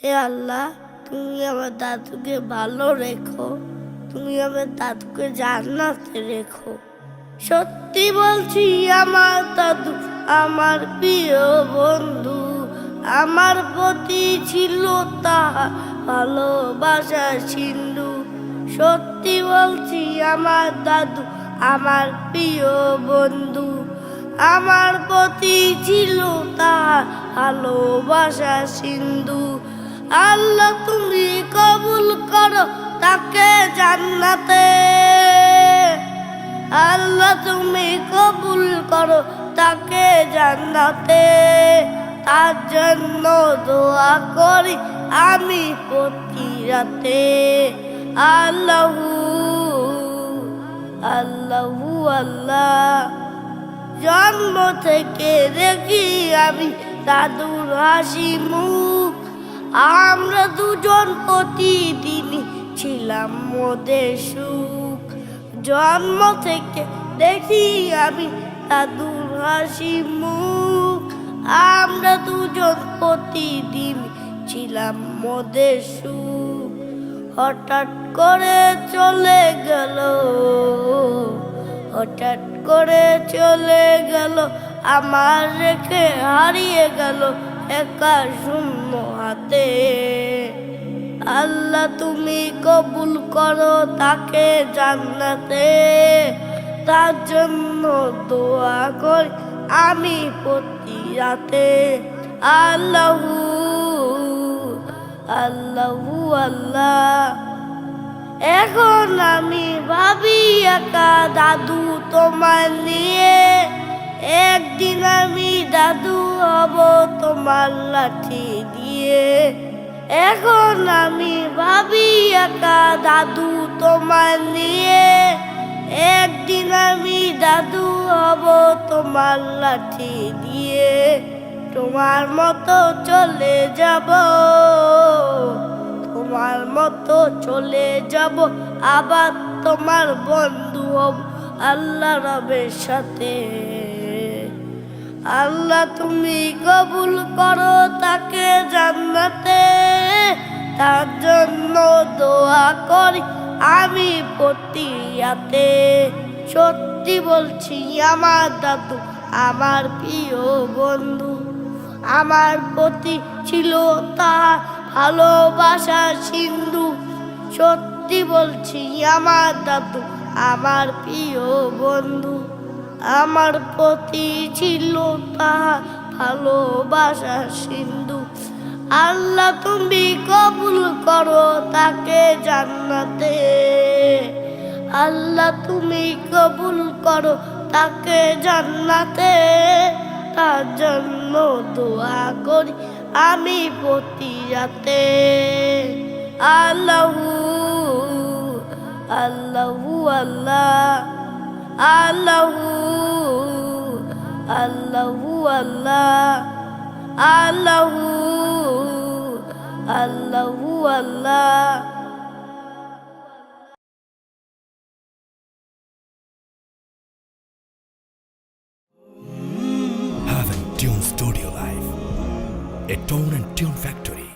হে আল্লাহ, তুমি আমার দাদুকে ভালো রেখো, তুমি আমার দাদুকে জান্নাতে রেখো। সত্যি বলছি, আমার দাদু আমার প্রিয় বন্ধু, আমার প্রতি ছিল তার ভালোবাসার সিন্ধু। সত্যি বলছি, আমার দাদু আমার প্রিয় বন্ধু, আমার প্রতি ছিল তার ভালোবাসার সিন্ধু। আল্লাহ তুমি কবুল করো তাকে জান্নাতে, আল্লাহ তুমি কবুল করো তাকে জান্নাতে। তার জন্য দোয়া করি আমি প্রতি রাতে। আল্লাহু আল্লাহু আল্লাহ। জন্ম থেকে দেখি আমি দাদুর হাসি মুখ, আমরা দুজন প্রতিদিনই ছিলাম মোদের সুখ। জন্ম থেকে দেখি আমি দাদুর হাসি মুখ, আমরা দুজন প্রতিদিন ছিলাম মোদের সুখ। হঠাৎ করে চলে গেল, হঠাৎ করে চলে গেল, আমার রেখে হারিয়ে গেল একা শূন্য হাতে। আল্লাহ তুমি কবুল করো তাকে জান্নাতে, তার জন্য দোয়া করি আমি প্রতি রাতে। আল্লাহু আল্লাহু আল্লাহ। এখন আমি ভাবি একা দাদু তোমার নিয়ে, একদিন আমি দাদু হব তোমার লাঠি দিয়ে। এখন আমি ভাবি একা দাদু তোমার নিয়ে, একদিন আমি দাদু হব তোমার লাঠি দিয়ে। তোমার মতো চলে যাব, তোমার মতো চলে যাব, আবার তোমার বন্ধু হব আল্লাহ রবের সাথে। আল্লাহ তুমি কবুল করো তাকে জান্নাতে, তার জন্য দোয়া করি আমি প্রতি রাতে। সত্যি বলছি, আমার দাদু আমার প্রিয় বন্ধু, আমার প্রতি ছিল তার ভালোবাসার সিন্ধু। সত্যি বলছি, আমার দাদু আমার প্রিয় বন্ধু, আমার প্রতি ছিল তার ভালোবাসার সিন্ধু। আল্লাহ তুমি কবুল করো তাকে জান্নাতে, আল্লাহ তুমি কবুল করো তাকে জান্নাতে। তার জন্য দোয়া করি আমি প্রতি রাতে। আল্লাহু আল্লাহু আল্লাহ। আল্লাহু আল্লাহু আল্লাহ। আল্লাহু আল্লাহু আল্লাহ। Have a Tune Studio Live, a tone and tune factory.